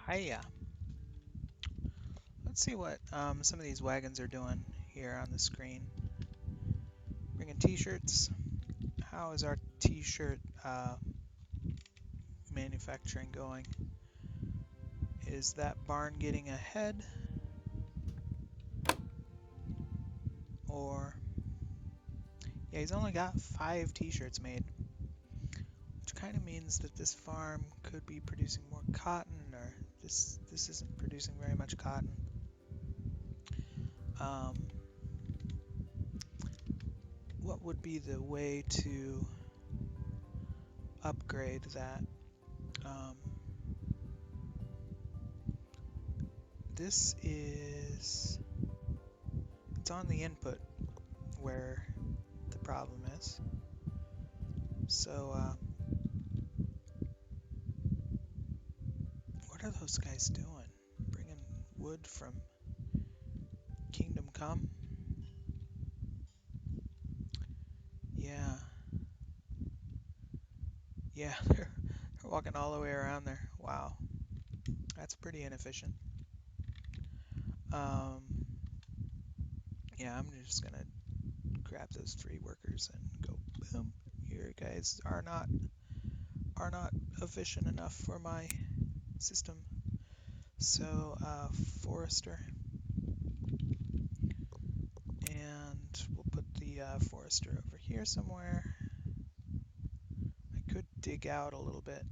Hiya. Let's see what some of these wagons are doing here on the screen. Bringing t-shirts. How is our t-shirt manufacturing going? Is that barn getting ahead? Or, yeah, he's only got 5 t-shirts made, which kind of means that this farm could be producing more cotton, or this isn't producing very much cotton. Um, what would be the way to upgrade that? This is, it's on the input where the problem is. So, what are those guys doing? Bringing wood from Kingdom Come? Yeah. Yeah, they're walking all the way around there. Wow. That's pretty inefficient. Um, yeah, I'm just gonna grab those 3 workers and go boom. You guys are not efficient enough for my system. So, Forester, and we'll put the Forester over here somewhere. I could dig out a little bit.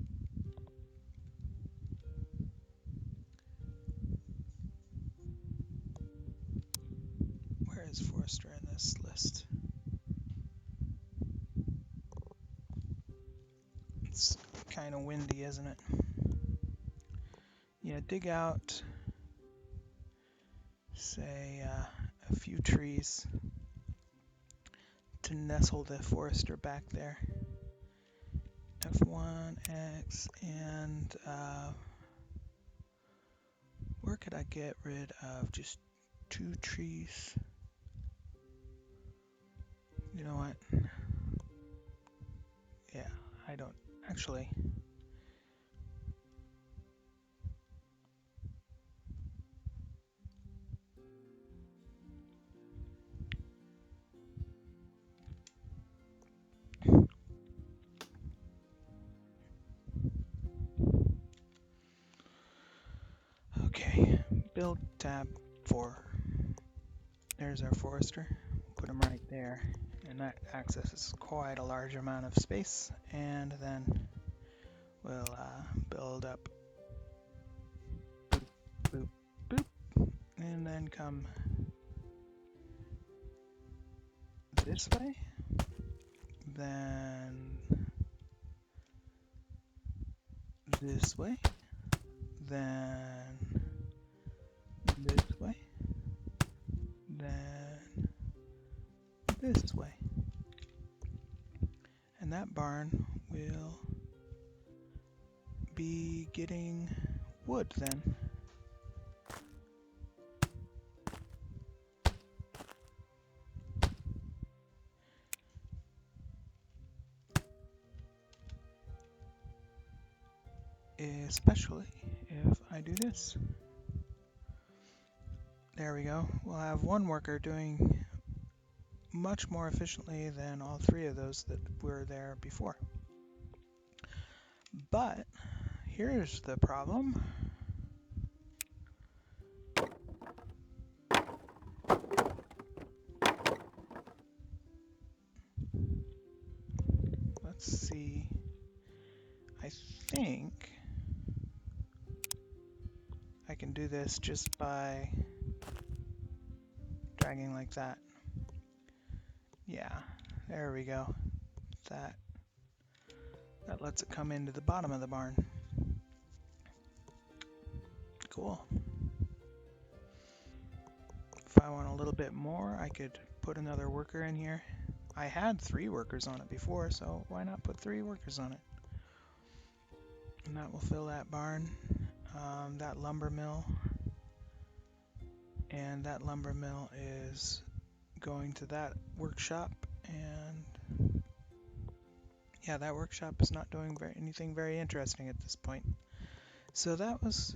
Where is Forester in this list? It's kind of windy, isn't it? Yeah, dig out, say, a few trees to nestle the Forester back there. F1, X, and where could I get rid of just 2 trees? You know what? Yeah, I don't actually. Okay, build tab 4. There's our Forester. Put him right there, and that accesses quite a large amount of space. And then we'll build up, boop, boop, boop, and then come this way, then this way, then this way, then this way. And that barn will be getting wood then. Especially if I do this. There we go. We'll have 1 worker doing much more efficiently than all 3 of those that were there before. But here's the problem. Let's see. I think I can do this just by dragging like that. Yeah, there we go. That lets it come into the bottom of the barn. Cool. If I want a little bit more, I could put another worker in here. I had 3 workers on it before, so why not put 3 workers on it? And that will fill that barn. That lumber mill, and that lumber mill is going to that workshop, and yeah, that workshop is not doing anything very interesting at this point. So that was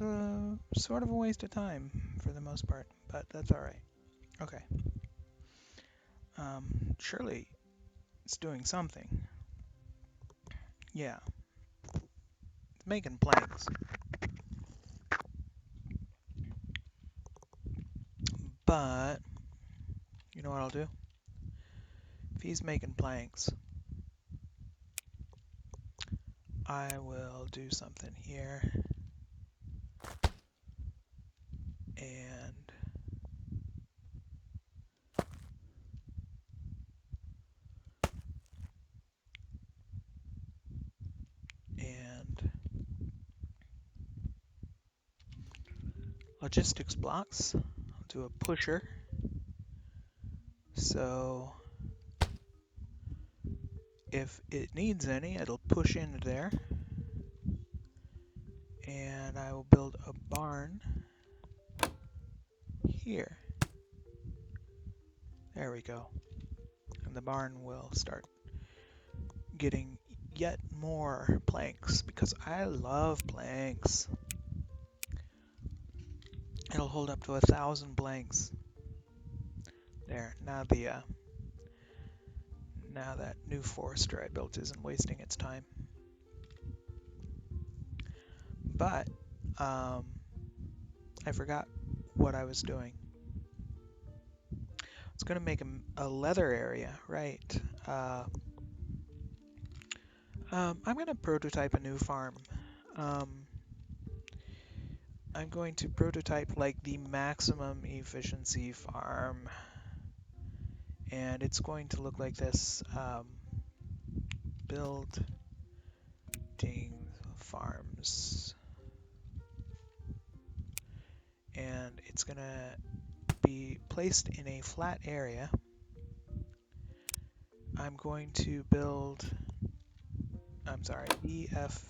sort of a waste of time for the most part, but that's all right. Okay. Surely it's doing something. Yeah, it's making planks. But you know what I'll do? If he's making planks, I will do something here and logistics blocks. I'll do a pusher. So if it needs any, it'll push into there. And I will build a barn here. There we go. And the barn will start getting yet more planks because I love planks. It'll hold up to 1,000 planks. There. Now now that new forester I built isn't wasting its time. But I forgot what I was doing. I was going to make a leather area, right? I'm going to prototype a new farm. I'm going to prototype like the maximum efficiency farm, and it's going to look like this. Building farms, and it's going to be placed in a flat area. I'm going to build, BFF,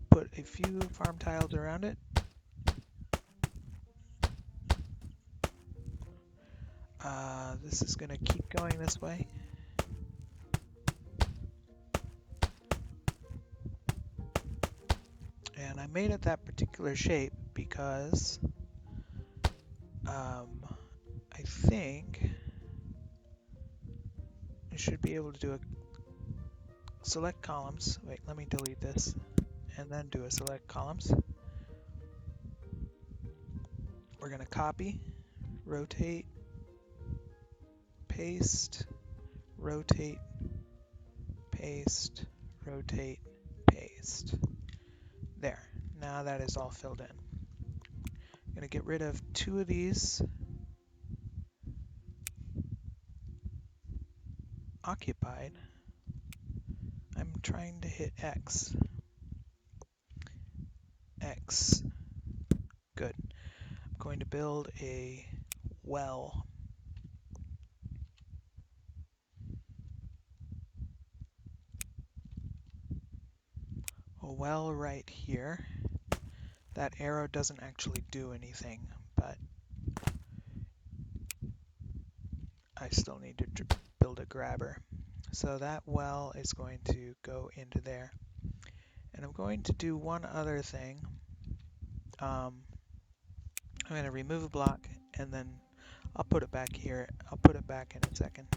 put a few farm tiles around it. This is going to keep going this way. And I made it that particular shape because I think I should be able to do a select columns. Wait, let me delete this and then do a select columns. We're going to copy, rotate, paste, rotate, paste, rotate, paste. There. Now that is all filled in. I'm going to get rid of 2 of these occupied. I'm trying to hit X. X. Good. I'm going to build a well. A well right here. That arrow doesn't actually do anything, but I still need to build a grabber. So that well is going to go into there. And I'm going to do one other thing. I'm going to remove a block and then I'll put it back here. I'll put it back in a second.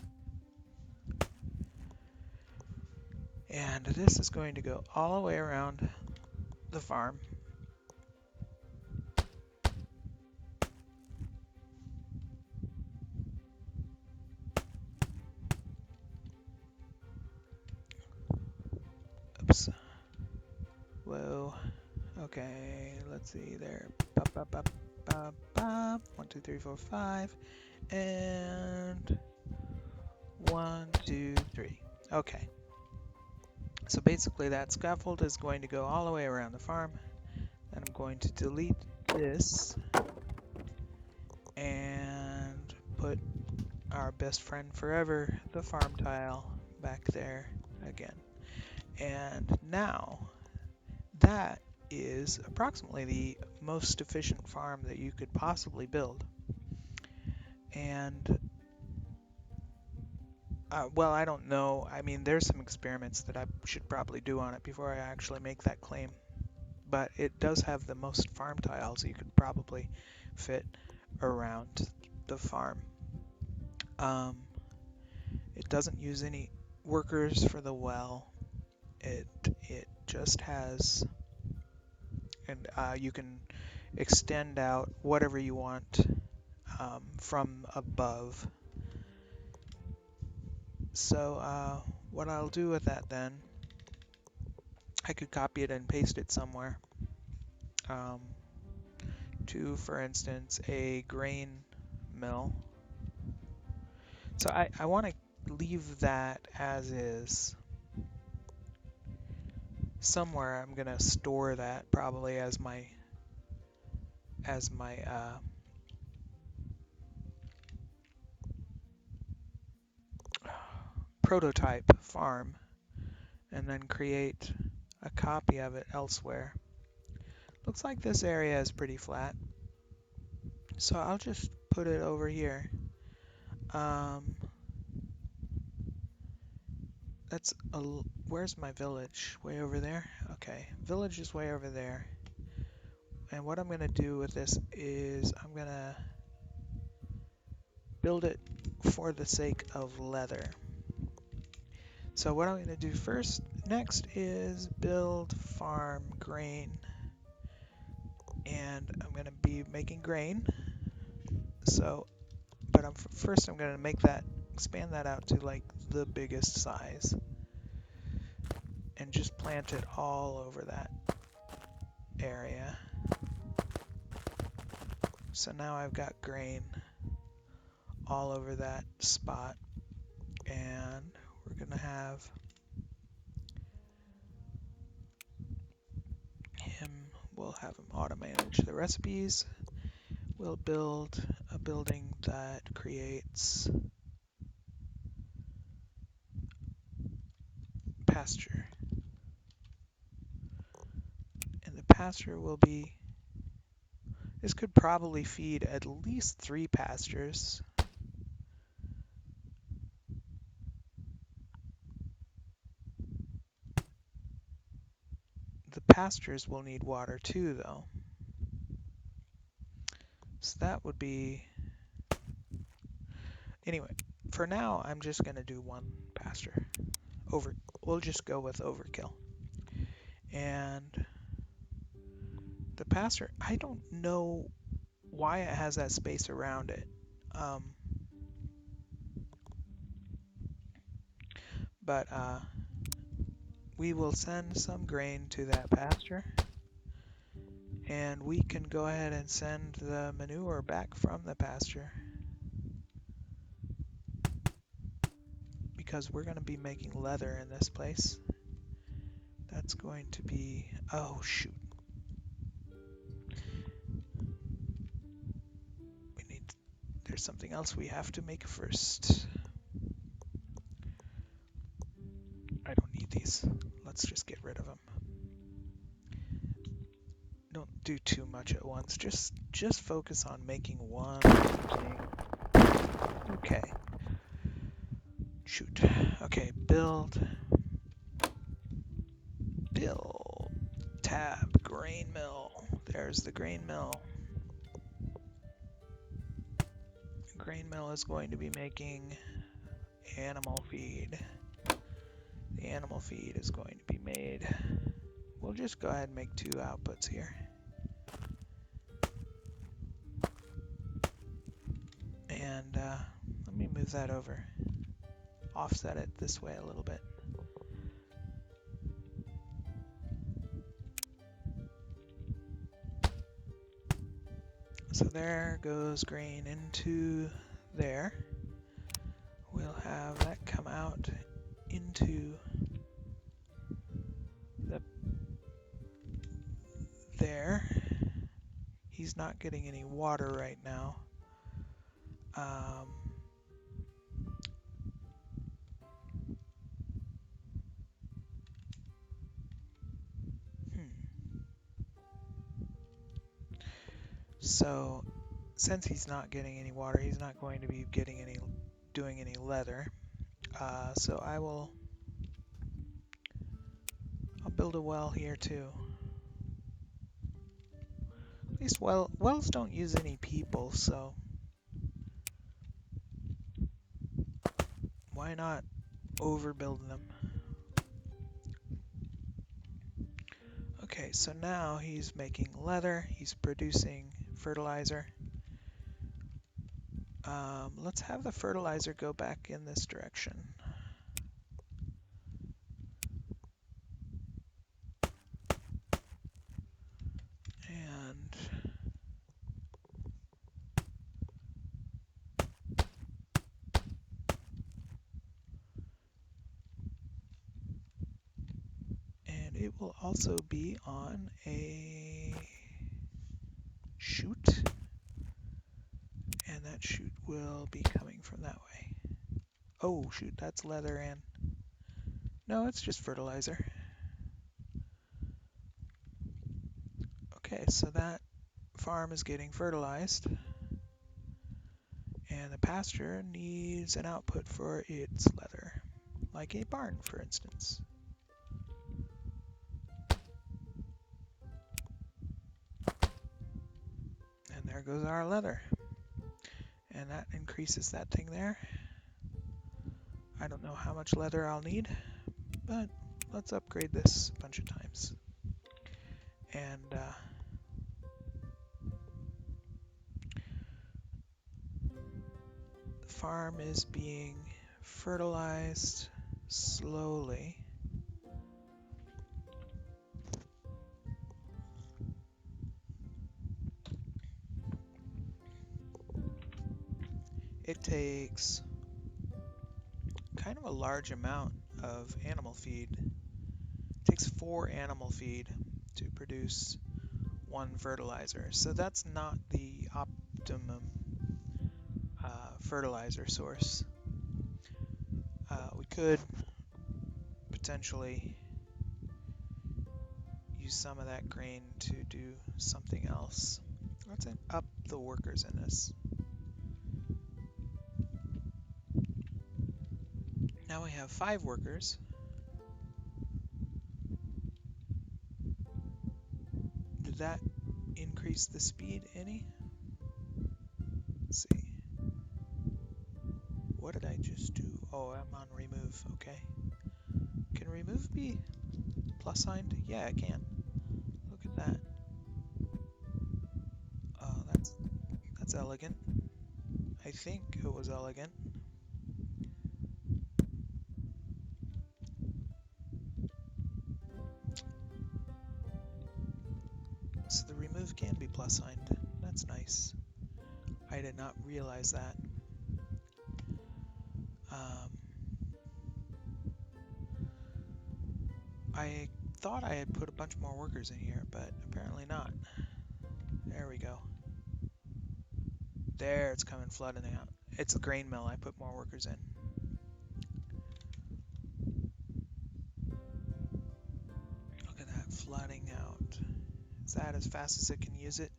And this is going to go all the way around the farm. Oops. Whoa. Okay, let's see there. 1, 2, 3, 4, 5. And 1, 2, 3. Okay. So basically that scaffold is going to go all the way around the farm. And I'm going to delete this and put our best friend forever, the farm tile, back there again. And now that is approximately the most efficient farm that you could possibly build. And Well, I don't know. I mean, there's some experiments that I should probably do on it before I actually make that claim. But it does have the most farm tiles you could probably fit around the farm. It doesn't use any workers for the well. It just has, and you can extend out whatever you want from above. So what I'll do with that then, I could copy it and paste it somewhere. To, for instance, a grain mill. So I want to leave that as is. Somewhere I'm gonna store that probably as my prototype farm, and then create a copy of it elsewhere. Looks like this area is pretty flat, so I'll just put it over here. Where's my village? Way over there? Okay, village is way over there. And what I'm gonna do with this is I'm gonna build it for the sake of leather. So what I'm gonna do next is build farm grain. And I'm gonna be making grain. So, but first I'm gonna expand that out to like the biggest size. And just plant it all over that area. So now I've got grain all over that spot, and we're gonna have we'll have him auto manage the recipes. We'll build a building that creates pasture. And the pasture will be, this could probably feed at least 3 pastures. The pastures will need water too, though. So that would be, anyway, for now I'm just going to do 1 pasture. We'll just go with overkill. And the pasture, I don't know why it has that space around it. But we will send some grain to that pasture, and we can go ahead and send the manure back from the pasture, because we're going to be making leather in this place. That's going to be, oh shoot, there's something else we have to make first. I don't need these. Let's just get rid of them. Don't do too much at once. Just focus on making one thing. Okay. Shoot. Okay, build tab grain mill. There's the grain mill. The grain mill is going to be making animal feed. The animal feed is going to be made. We'll just go ahead and make 2 outputs here. And let me move that over. Offset it this way a little bit. So there goes grain into there. We'll have that come out into there. He's not getting any water right now. So since he's not getting any water, he's not going to be doing any leather. So I'll build a well here too. At least wells don't use any people, so why not overbuild them? Okay, so now he's making leather, he's producing fertilizer. Let's have the fertilizer go back in this direction. And it will also be on a chute, and that chute will be coming from that way. Oh shoot, that's leather and no, it's just fertilizer. Okay, so that farm is getting fertilized, and the pasture needs an output for its leather, like a barn, for instance. And there goes our leather. And that increases that thing there. I don't know how much leather I'll need, but let's upgrade this a bunch of times. And the farm is being fertilized slowly. It takes kind of a large amount of animal feed. It takes 4 animal feed to produce 1 fertilizer. So that's not the optimum fertilizer source. We could potentially use some of that grain to do something else. Let's up the workers in this. Now we have 5 workers. Did that increase the speed any? Let's see. What did I just do? Oh, I'm on remove. Okay. Can remove be plus signed? Yeah, it can. Look at that. Oh, that's elegant. I think it was elegant. So the remove can be plus signed. That's nice. I did not realize that. I thought I had put a bunch more workers in here, but apparently not. There we go. There, it's coming flooding out. It's a grain mill. I put more workers in. Look at that flooding out. Is that as fast as it can use it?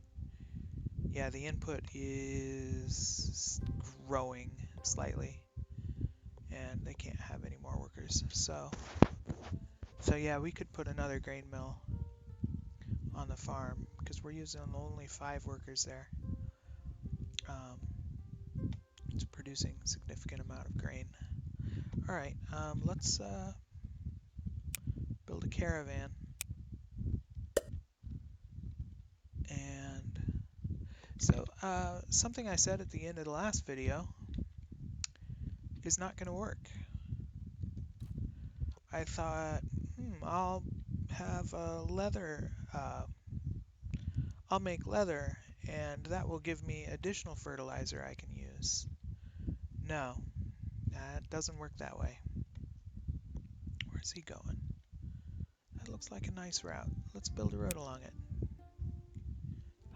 Yeah, the input is growing slightly, and they can't have any more workers. So yeah, we could put another grain mill on the farm because we're using only 5 workers there. It's producing a significant amount of grain. All right, let's build a caravan. And so something I said at the end of the last video is not going to work. I thought, I'll have leather. I'll make leather, and that will give me additional fertilizer I can use. No, that doesn't work that way. Where's he going? That looks like a nice route. Let's build a road along it.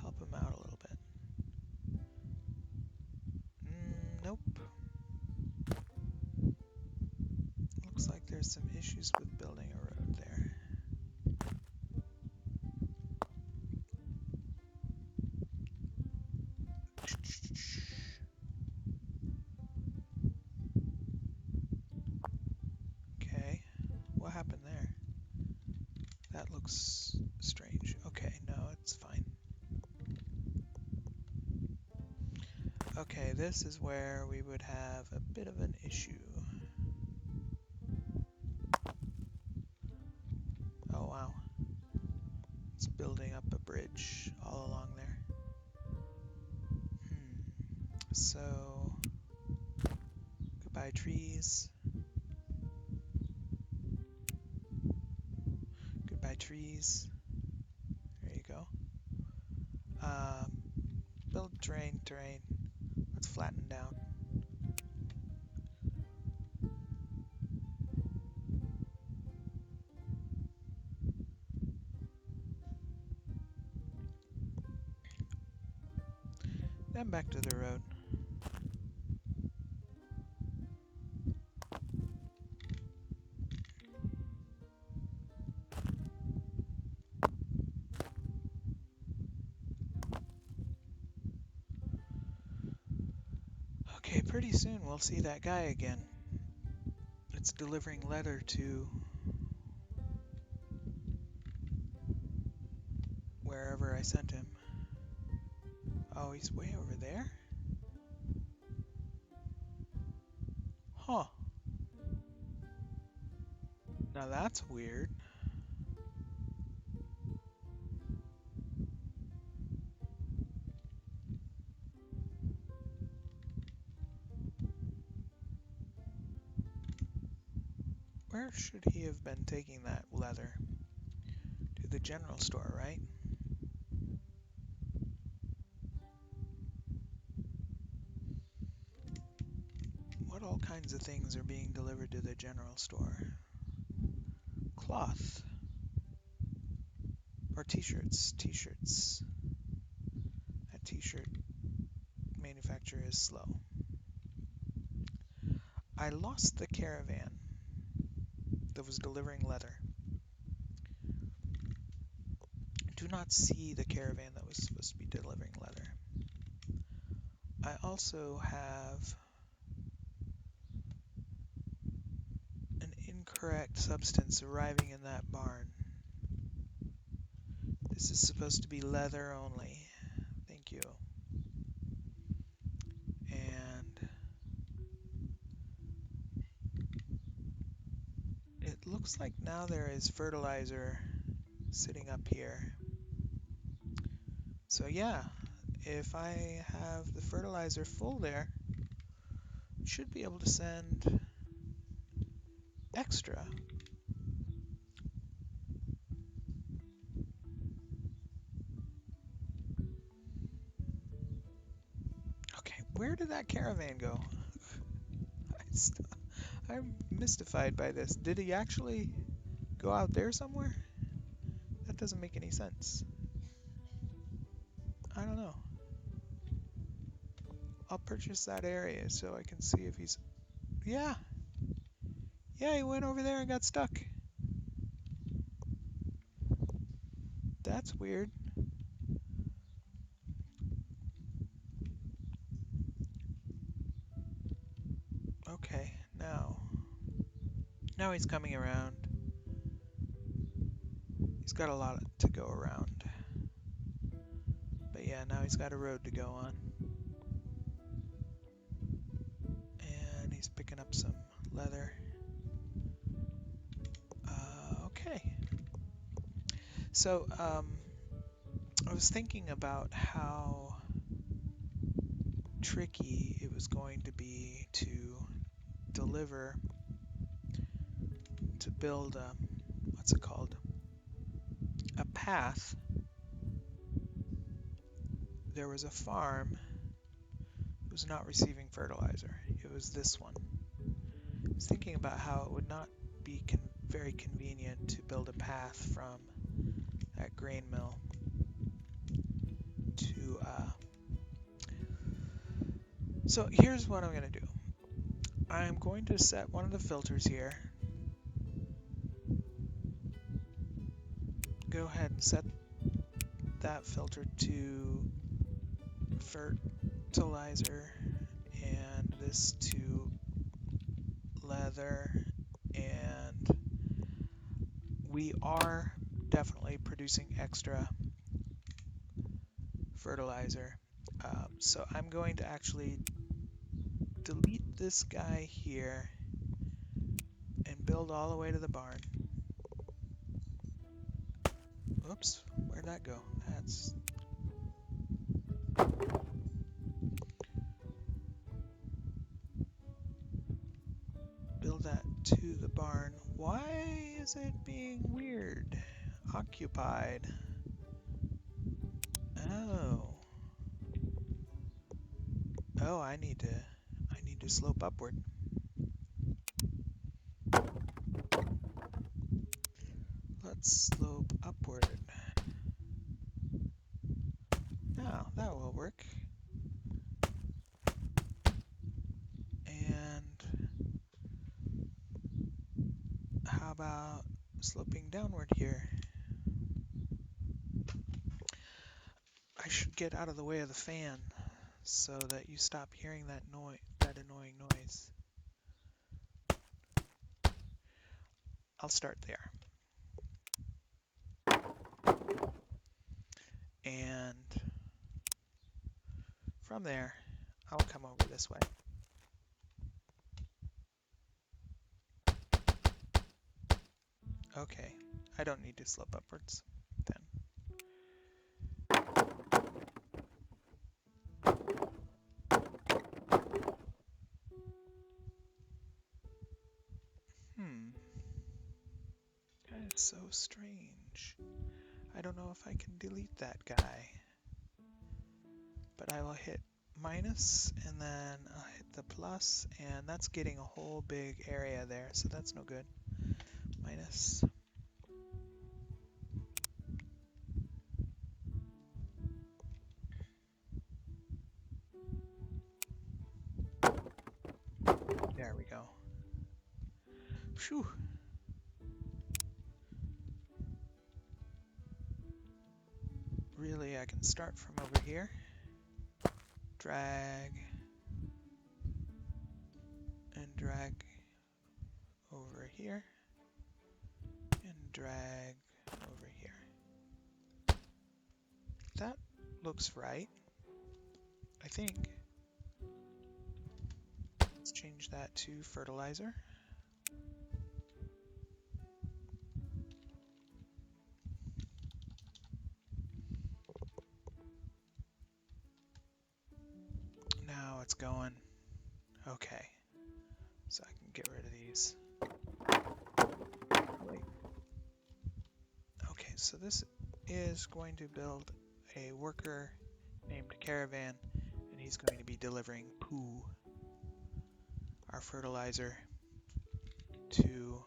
Help him out a little bit. Nope. Looks like there's some issues with building a road there. looks strange. Okay, no, it's fine. Okay, this is where we would have a bit of an issue. Oh wow. It's building up a bridge all along there. So, goodbye trees. Goodbye trees. There you go. Build terrain. Let's flatten down. Then back to the road. Okay, pretty soon we'll see that guy again. It's delivering leather to wherever I sent him. Oh, he's way over there? Huh. Now that's weird. Where should he have been taking that leather? To the general store, right? What all kinds of things are being delivered to the general store? Cloth. Or t-shirts. T-shirts. That t-shirt manufacturer is slow. I lost the caravan that was delivering leather. Do not see the caravan that was supposed to be delivering leather. I also have an incorrect substance arriving in that barn. This is supposed to be leather only. Thank you. And it looks like now there is fertilizer sitting up here. So yeah, if I have the fertilizer full there, I should be able to send extra. Okay, where did that caravan go? I'm mystified by this. Did he actually go out there somewhere? That doesn't make any sense. I don't know. I'll purchase that area so I can see if he's... Yeah! Yeah, he went over there and got stuck. That's weird. Okay, now he's coming around. He's got a lot to go around. But yeah, now he's got a road to go on. And he's picking up some leather. Okay. So, I was thinking about how tricky it was going to be to deliver, to build a, what's it called? A path. There was a farm that was not receiving fertilizer. It was this one. I was thinking about how it would not be very convenient to build a path from that grain mill to so here's what I'm going to do. I'm going to set one of the filters here. Go ahead and set that filter to fertilizer and this to leather, and we are definitely producing extra fertilizer. So I'm going to actually delete this guy here and build all the way to the barn. Oops, where'd that go? That's... Build that to the barn. Why is it being weird? Occupied. Oh. Oh, I need to slope upward. Let's slope upward. Now, that will work. And how about sloping downward here? I should get out of the way of the fan so that you stop hearing that annoying noise. I'll start there. And from there, I'll come over this way. Okay, I don't need to slope upwards then. That is so strange. I don't know if I can delete that guy. But I will hit minus, and then I'll hit the plus, and that's getting a whole big area there, so that's no good. Minus. There we go. Phew. Really, I can start from over here. Drag. And drag over here. And drag over here. That looks right, I think. Let's change that to fertilizer. Now it's going. Okay. So I can get rid of these. Wait. Okay, so this is going to build a worker named Caravan, and he's going to be delivering poo, our fertilizer, to,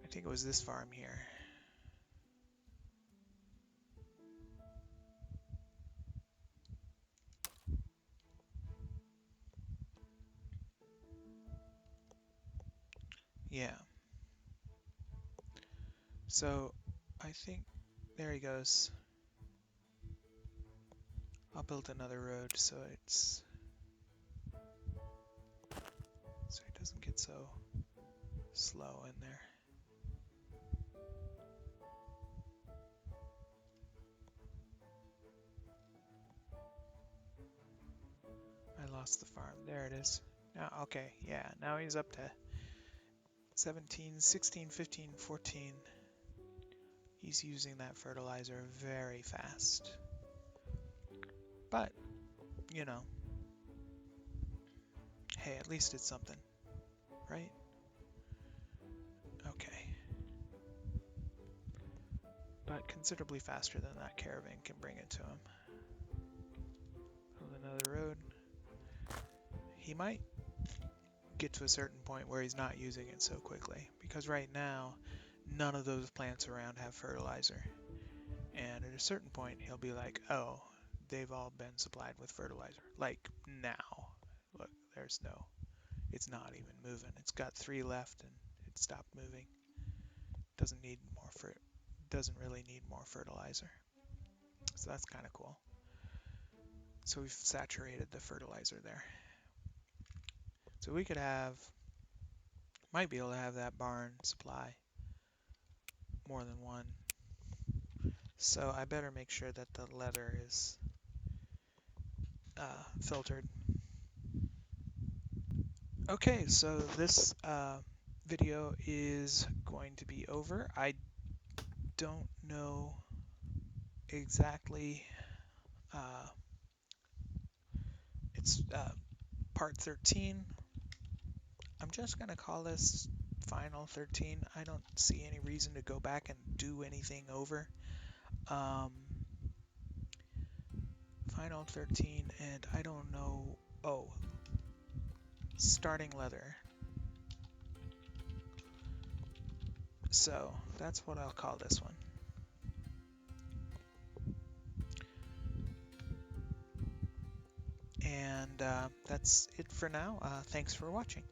I think it was this farm here. Yeah. So I think, there he goes. I'll build another road so it doesn't get so slow in there. I lost the farm. There it is. Now, okay, yeah, now he's up to 17, 16, 15, 14. He's using that fertilizer very fast. But, you know, hey, at least it's something, right? Okay. But considerably faster than that caravan can bring it to him. Build another road. He might get to a certain point where he's not using it so quickly, because right now none of those plants around have fertilizer, and at a certain point he'll be like, oh, they've all been supplied with fertilizer, like now. Look, there's no, it's not even moving. It's got 3 left and it stopped moving. Doesn't need more doesn't really need more fertilizer, so that's kind of cool. So we've saturated the fertilizer there. So we could have, might be able to have that barn supply more than one. So I better make sure that the leather is filtered. Okay, so this video is going to be over. I don't know exactly. It's part 13. I'm just going to call this final 13. I don't see any reason to go back and do anything over. Final 13, and I don't know. Oh, starting leather. So that's what I'll call this one. And that's it for now. Thanks for watching.